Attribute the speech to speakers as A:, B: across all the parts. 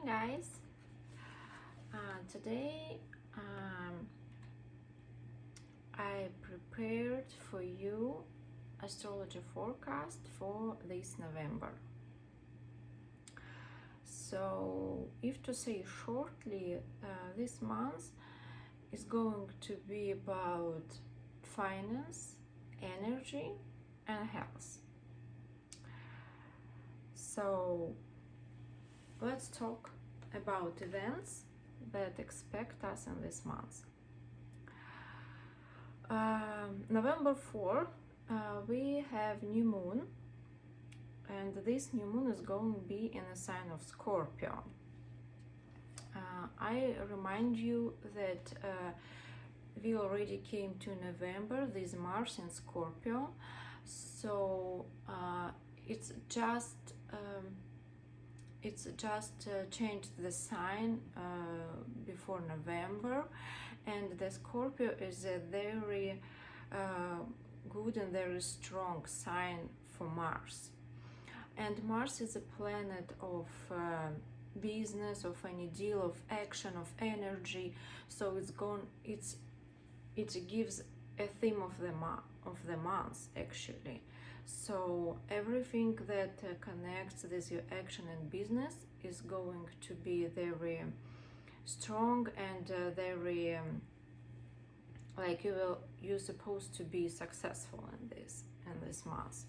A: guys. Today I prepared for you astrology forecast for this November. So, if to say shortly, this month is going to be about finance, energy, and health. So, let's talk about events that expect us in this month. November 4, we have new moon, and this new moon is going to be in a sign of Scorpio. I remind you that we already came to November, this Mars in Scorpio, so it's just changed the sign before November, and the Scorpio is a very good and very strong sign for Mars. And Mars is a planet of business, of any deal, of action, of energy. So it gives a theme of the month actually. So everything that connects with your action and business is going to be very strong and very like you're supposed to be successful in this month.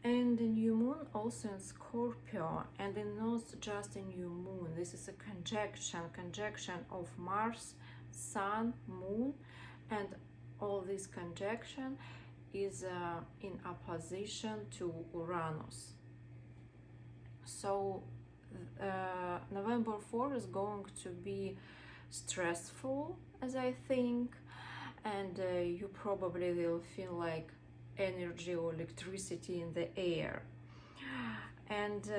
A: And the new moon also in Scorpio, and it's not just a new moon. This is a conjunction of Mars, Sun, Moon, and all this conjunction is in opposition to Uranus. So November 4 is going to be stressful, as I think, and you probably will feel like energy or electricity in the air, and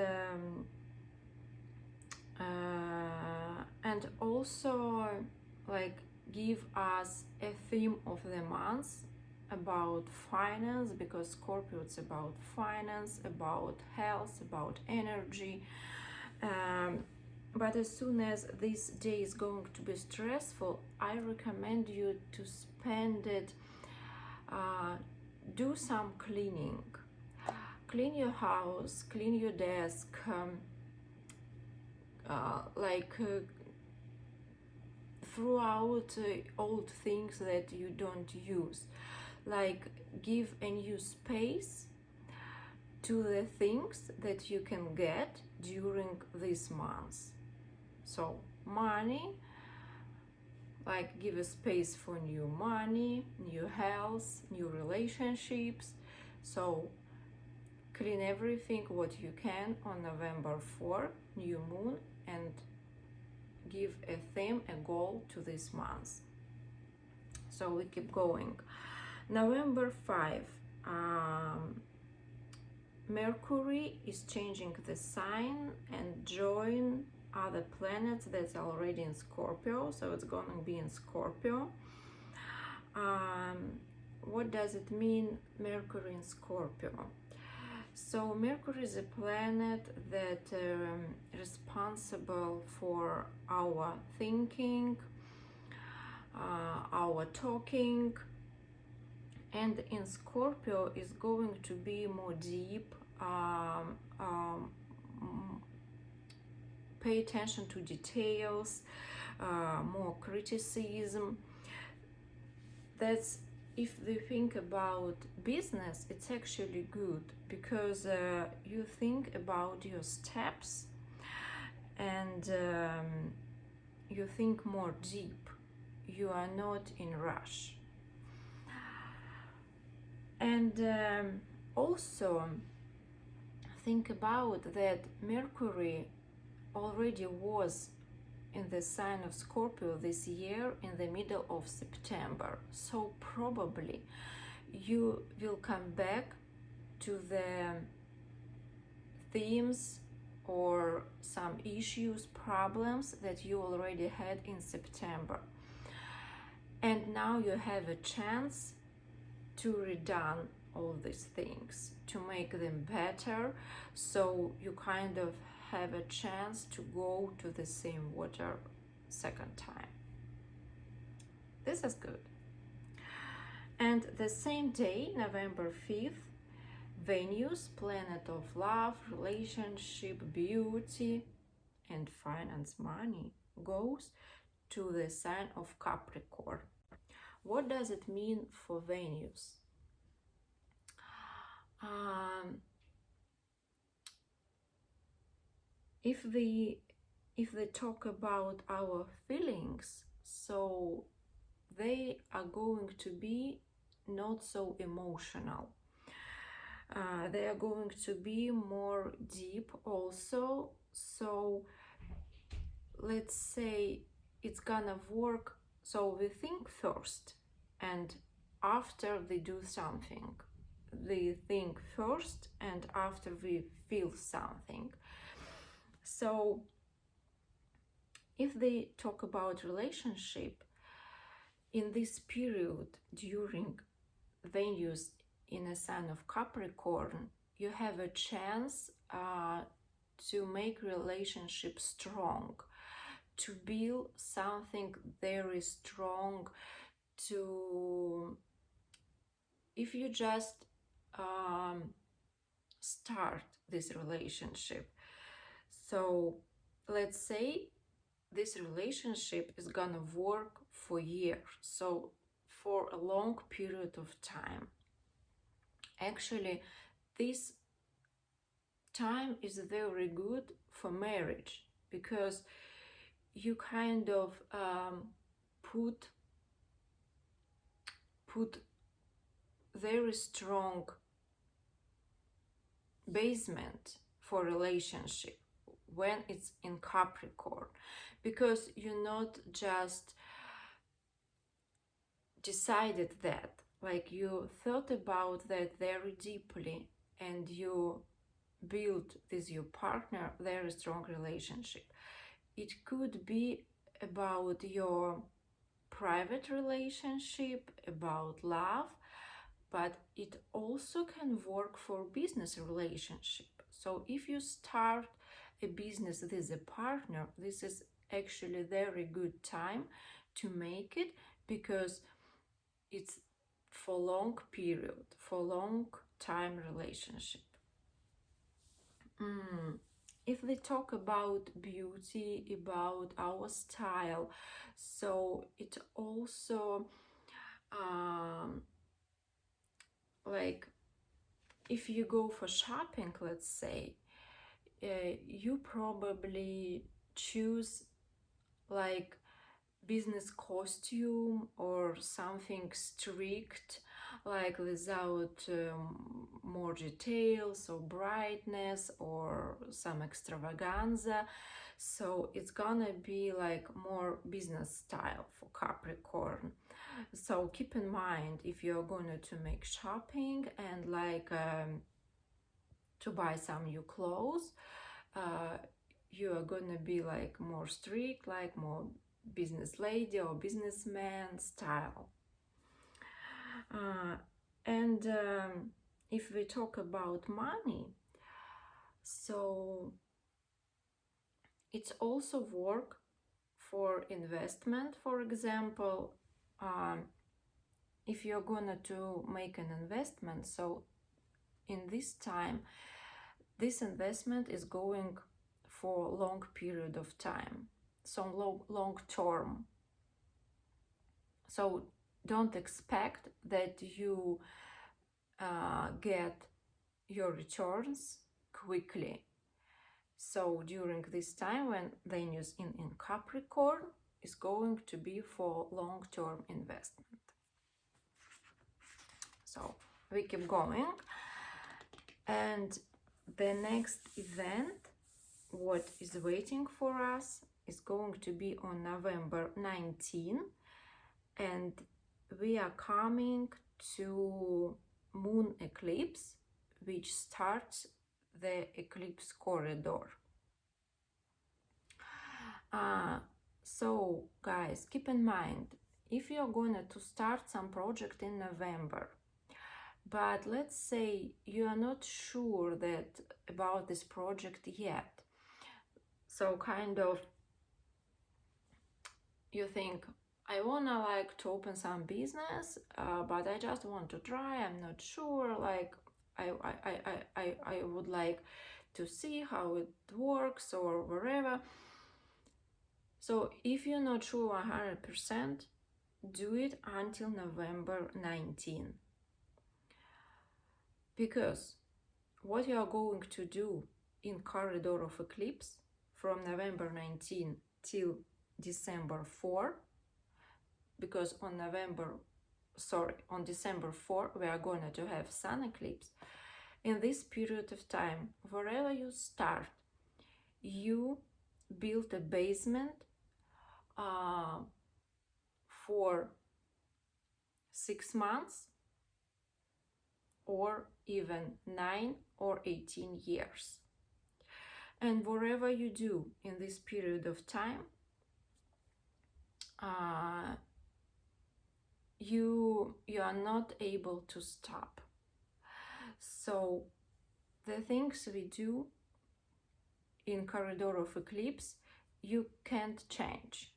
A: also like give us a theme of the month about finance, because Scorpio is about finance, about health, about energy. But as soon as this day is going to be stressful, I recommend you to spend it, do some cleaning. Clean your house, clean your desk, throw out old things that you don't use. Like give a new space to the things that you can get during this month. So money, like give a space for new money, new health, new relationships. So clean everything what you can on November 4, new moon, and give a theme, a goal to this month. So we keep going. November 5, Mercury is changing the sign and join other planets that's already in Scorpio, so it's going to be in Scorpio. What does it mean, Mercury in Scorpio? So Mercury is a planet that responsible for our thinking, our talking, and in Scorpio is going to be more deep, pay attention to details, more criticism. That's, if you think about business, it's actually good, because you think about your steps and you think more deep. You are not in rush. And also think about that Mercury already was in the sign of Scorpio this year in the middle of September. So probably you will come back to the themes or some issues, problems that you already had in September. And now you have a chance to redone all these things, to make them better, so you kind of have a chance to go to the same water second time. This is good. And the same day, November 5th, Venus, planet of love, relationship, beauty, and finance, money, goes to the sign of Capricorn. What does it mean for Venus? If we talk about our feelings, so they are going to be not so emotional. They are going to be more deep also. So let's say it's gonna work. So we think first, and after we do something. We think first, and after we feel something. So if they talk about relationship, in this period during Venus in a sign of Capricorn, you have a chance to make relationship strong, to build something very strong, to, if you just start this relationship. So let's say this relationship is gonna work for years, so for a long period of time. Actually, this time is very good for marriage, because you kind of put very strong basement for relationship when it's in Capricorn, because you not just decided that, like you thought about that very deeply, and you build with your partner very strong relationship. It could be about your private relationship, about love, but it also can work for business relationship. So if you start a business with a partner, this is actually a very good time to make it, because it's for long period, for long time relationship. If we talk about beauty, about our style, so it also like if you go for shopping, let's say, you probably choose like business costume or something strict, like without more details or brightness or some extravaganza. So it's gonna be like more business style for Capricorn. So keep in mind, if you're going to make shopping and like to buy some new clothes, you are gonna be like more strict, like more business lady or businessman style. And if we talk about money, so it's also work for investment. For example, if you're gonna to make an investment, so in this time this investment is going for a long period of time, so long term. So don't expect that you get your returns quickly. So during this time when Venus in Capricorn is going to be for long-term investment. So we keep going, and the next event what is waiting for us is going to be on November 19, and we are coming to moon eclipse, which starts the eclipse corridor. So guys, keep in mind, if you're going to start some project in November, but let's say you are not sure that about this project yet, So kind of you think, I wanna like to open some business, but I just want to try. I'm not sure. Like I would like to see how it works or wherever. So if you're not sure 100%, do it until November 19. Because what you are going to do in corridor of eclipse from November 19 till December 4, because on December 4 we are going to have sun eclipse. In this period of time, wherever you start, you build a basement for 6 months or even 9 or 18 years. And whatever you do in this period of time, you are not able to stop. So the things we do in corridor of eclipse, you can't change.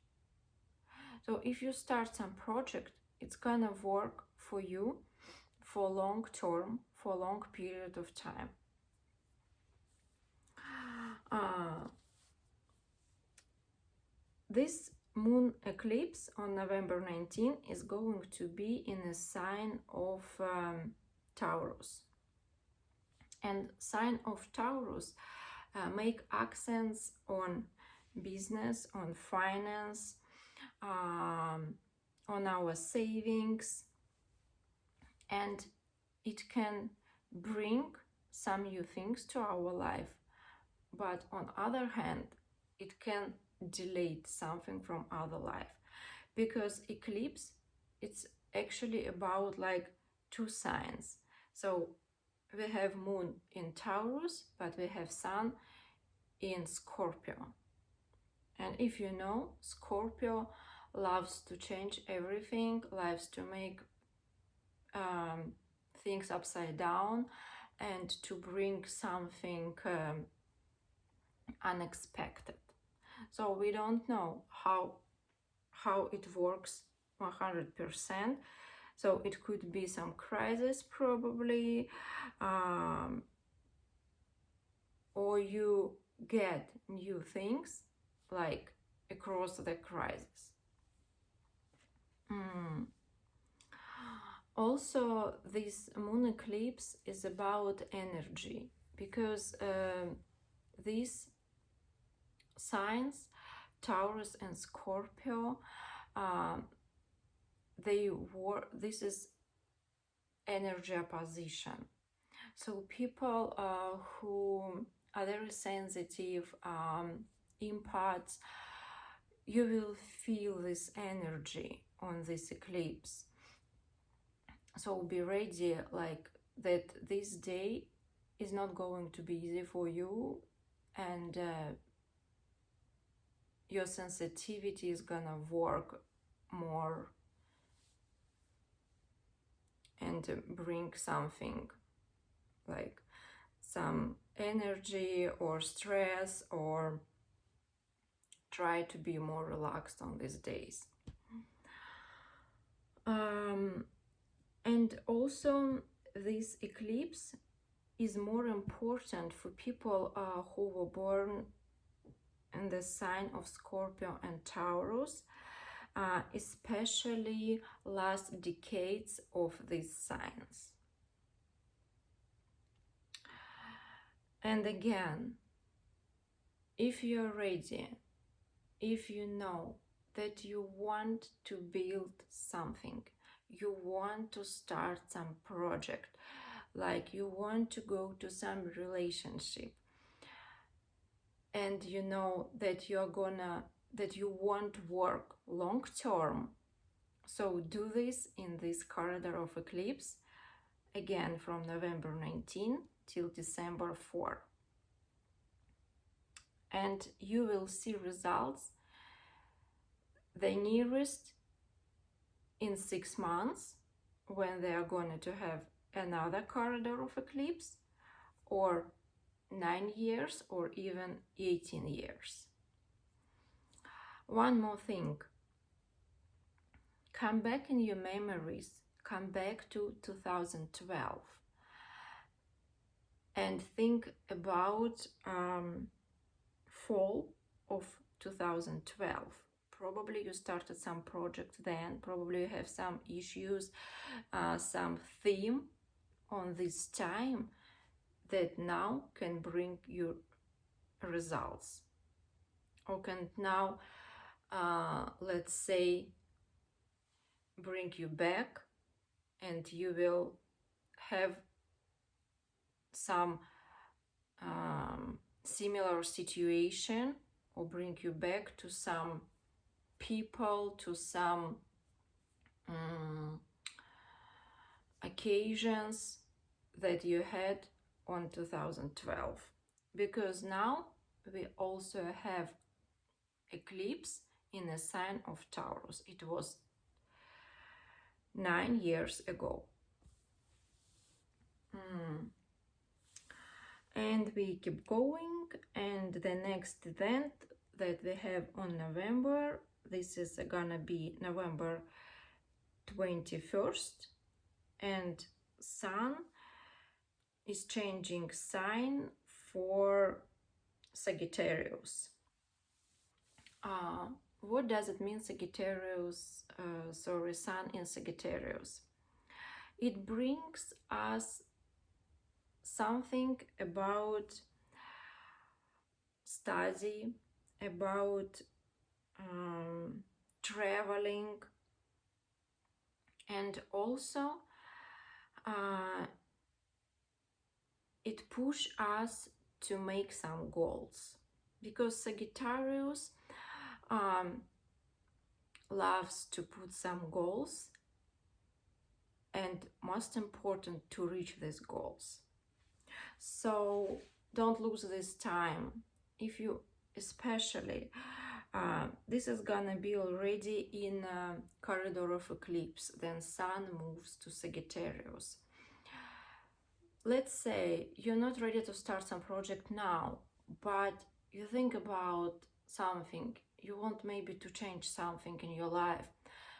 A: So if you start some project, it's gonna work for you for long term, for long period of time. This moon eclipse on November 19 is going to be in a sign of Taurus. And sign of Taurus make accents on business, on finance, on our savings, and it can bring some new things to our life. But on other hand, it can delete something from other life, because eclipse, it's actually about like two signs. So we have moon in Taurus, but we have sun in Scorpio. And if you know, Scorpio loves to change everything, loves to make things upside down and to bring something unexpected. So we don't know how it works 100%. So it could be some crisis probably, or you get new things like across the crisis. Also, this moon eclipse is about energy, because these signs, Taurus and Scorpio, this is energy opposition. So people who are very sensitive, empaths, you will feel this energy on this eclipse. So be ready, like that this day is not going to be easy for you, and your sensitivity is gonna work more and bring something like some energy or stress, or try to be more relaxed on these days. And also this eclipse is more important for people who were born in the sign of Scorpio and Taurus, especially last decades of these signs. And again, if you're ready, if you know that you want to build something, you want to start some project, like you want to go to some relationship, and you know that you want work long term, so do this in this corridor of eclipse, again from November 19 till December 4. And you will see results the nearest in 6 months, when they are going to have another corridor of eclipse, or 9 years, or even 18 years. one more thing. Come back in your memories, come back to 2012 and think about fall of 2012. Probably you started some project then, probably you have some issues, some theme on this time that now can bring you results, or can now, let's say, bring you back, and you will have some similar situation, or bring you back to some people, to some occasions that you had on 2012. Because now we also have eclipse in a sign of Taurus. It was 9 years ago. And we keep going, and the next event that we have on November, this is gonna be November 21st, and Sun is changing sign for Sagittarius. What does it mean, Sagittarius? Sun in Sagittarius. It brings us something about study, about traveling, and also it pushes us to make some goals, because Sagittarius loves to put some goals, and most important, to reach these goals. So don't lose this time. If you, especially, this is gonna be already in corridor of eclipse, then Sun moves to Sagittarius. Let's say you're not ready to start some project now, but you think about something, you want maybe to change something in your life.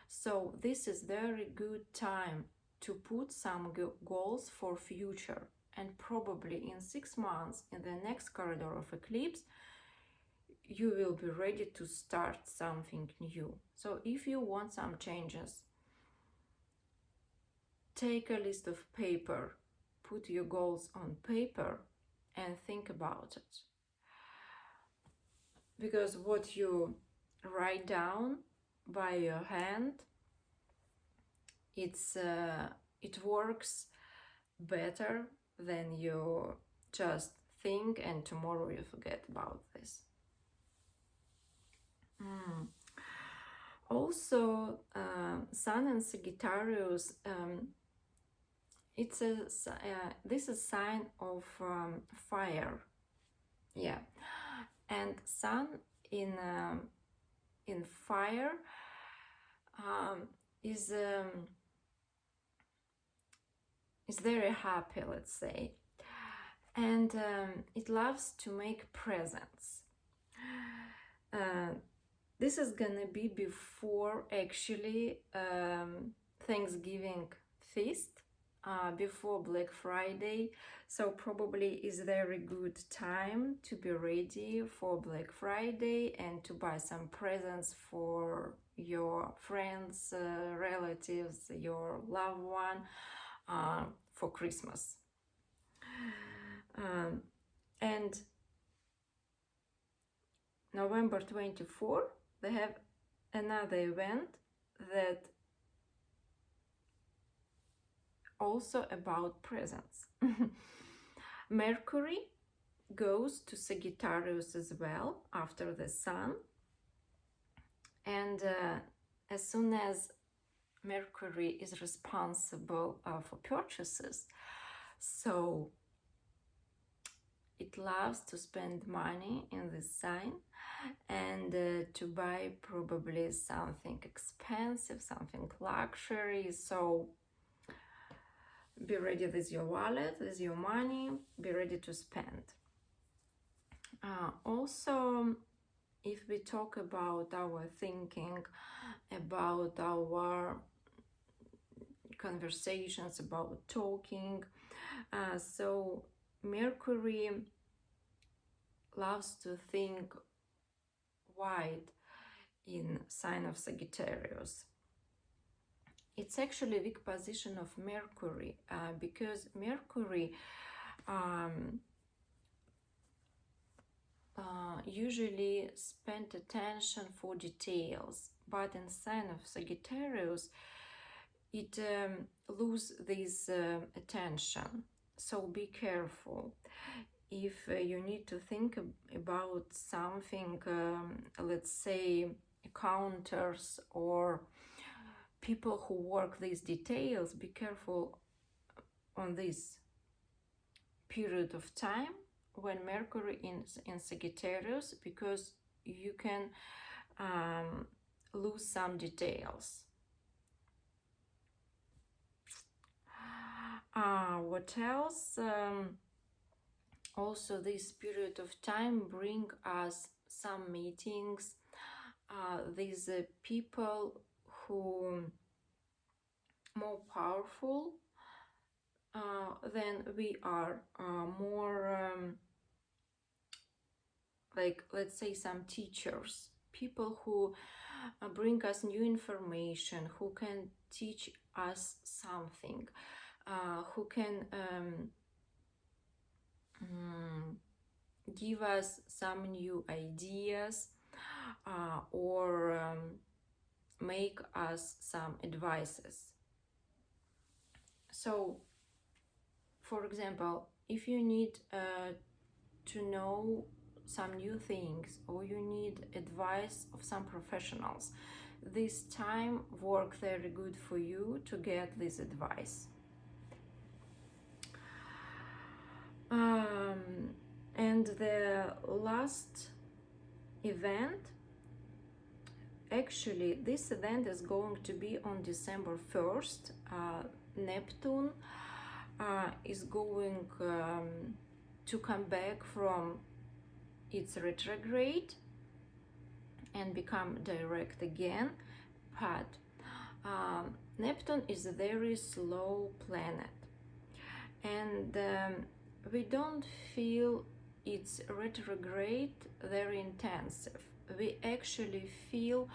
A: So this is very good time to put some goals for future, and probably in 6 months, in the next corridor of eclipse, you will be ready to start something new. So if you want some changes, take a list of paper, put your goals on paper, and think about it. Because what you write down by your hand, it works better than you just think and tomorrow you forget about this. Also, Sun and Sagittarius, this is a sign of fire, yeah, and Sun in fire is very happy, let's say, and it loves to make presents. This is gonna be before actually Thanksgiving feast, before Black Friday, so probably is very good time to be ready for Black Friday and to buy some presents for your friends, relatives, your loved one, for Christmas. And November 24, they have another event that also about presents. Mercury goes to Sagittarius as well after the Sun, and as soon as Mercury is responsible for purchases, so it loves to spend money in this sign, and to buy probably something expensive, something luxury. So be ready with your wallet, with your money, be ready to spend. Also, if we talk about our thinking, about our conversations, about talking, so Mercury loves to think wide in sign of Sagittarius. It's actually a weak position of Mercury, because Mercury usually spend attention for details, but in sign of Sagittarius it lose this attention. So be careful. If you need to think about something, let's say counters or people who work these details, be careful on this period of time when Mercury is in Sagittarius, because you can lose some details. What else? Also, this period of time bring us some meetings. These people who more powerful than we are, more like, let's say, some teachers, people who bring us new information, who can teach us something, who can give us some new ideas, or make us some advices. So, for example, if you need to know some new things, or you need advice of some professionals, this time work very good for you to get this advice. And the last event, actually this event is going to be on December 1st. Neptune is going to come back from its retrograde and become direct again, but Neptune is a very slow planet, and we don't feel its retrograde very intensive. We actually feel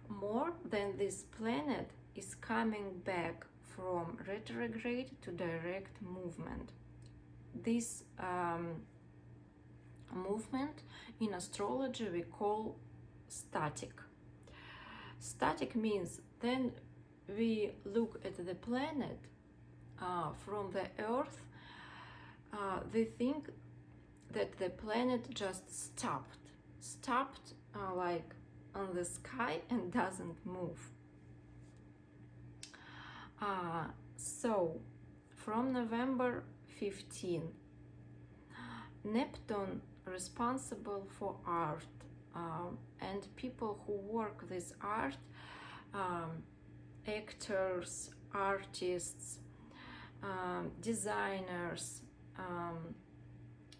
A: more than this planet is coming back from retrograde to direct movement. This movement in astrology we call static. Static means then we look at the planet from the Earth, we think that the planet just stopped like on the sky and doesn't move. So from November 15, Neptune responsible for art, and people who work with art, actors, artists, designers,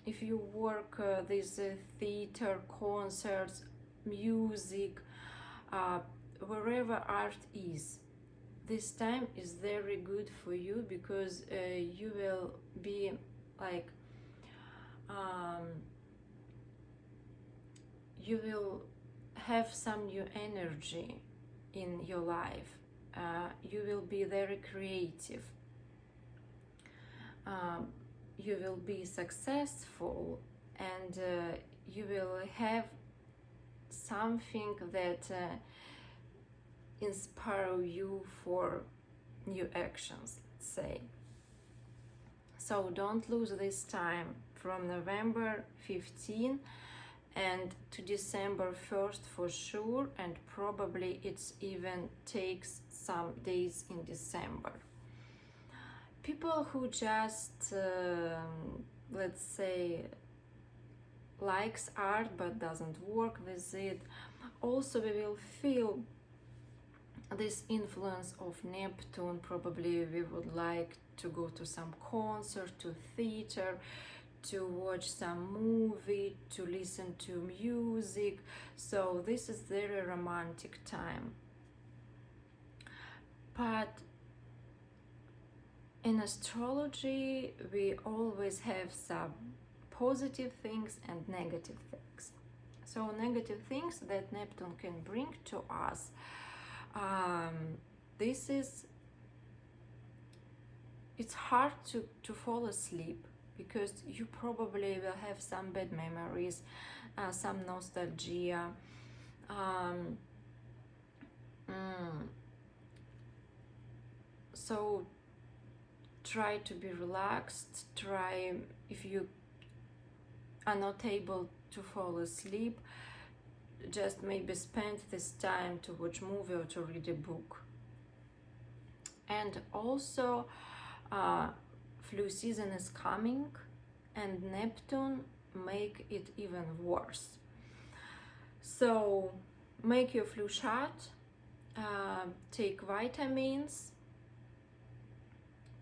A: if you work with theater, concerts, music, wherever art is, this time is very good for you, because you will be like you will have some new energy in your life. You will be very creative. You will be successful, and you will have something that inspire you for new actions, let's say. So don't lose this time from November 15 and to December 1st for sure, and probably it's even takes some days in December. People who just let's say likes art but doesn't work with it, also we will feel this influence of Neptune. Probably we would like to go to some concert, to theater, to watch some movie, to listen to music. So this is very romantic time. But in astrology, we always have some positive things and negative things. So negative things that Neptune can bring to us. It's hard to fall asleep because you probably will have some bad memories, some nostalgia. So try to be relaxed. Try, if you are not able to fall asleep, just maybe spend this time to watch movie or to read a book. And also flu season is coming, and Neptune make it even worse. So make your flu shot, take vitamins,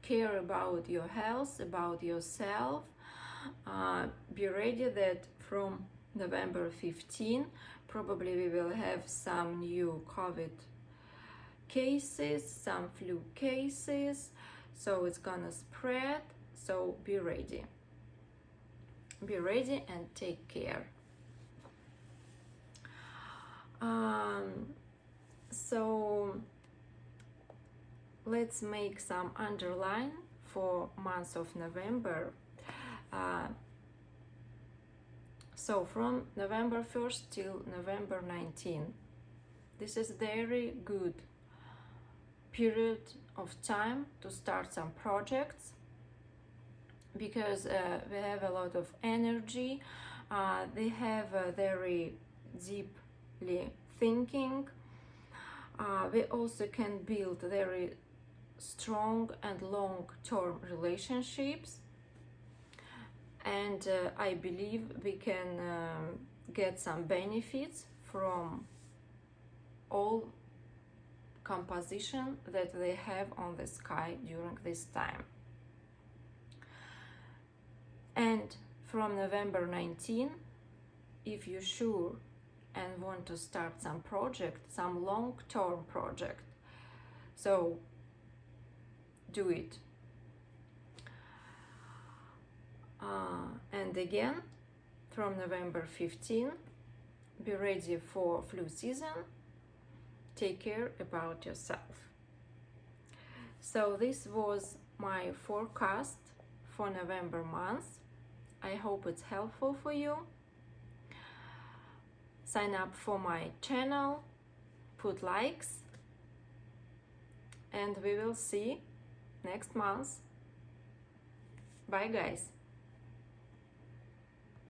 A: care about your health, about yourself. Be ready that from November 15, probably we will have some new COVID cases, some flu cases, so it's gonna spread. So be ready and take care. So let's make some underline for month of November. So from November 1st till November 19, this is very good period of time to start some projects, because we have a lot of energy. They have a very deeply thinking. We also can build very strong and long-term relationships, and I believe we can get some benefits from all composition that they have on the sky during this time. And from November 19, if you're sure and want to start some project, some long-term project, so do it. And again, from November 15, be ready for flu season. Take care about yourself. So this was my forecast for November month. I hope it's helpful for you. Sign up for my channel, put likes, and we will see next month. Bye guys.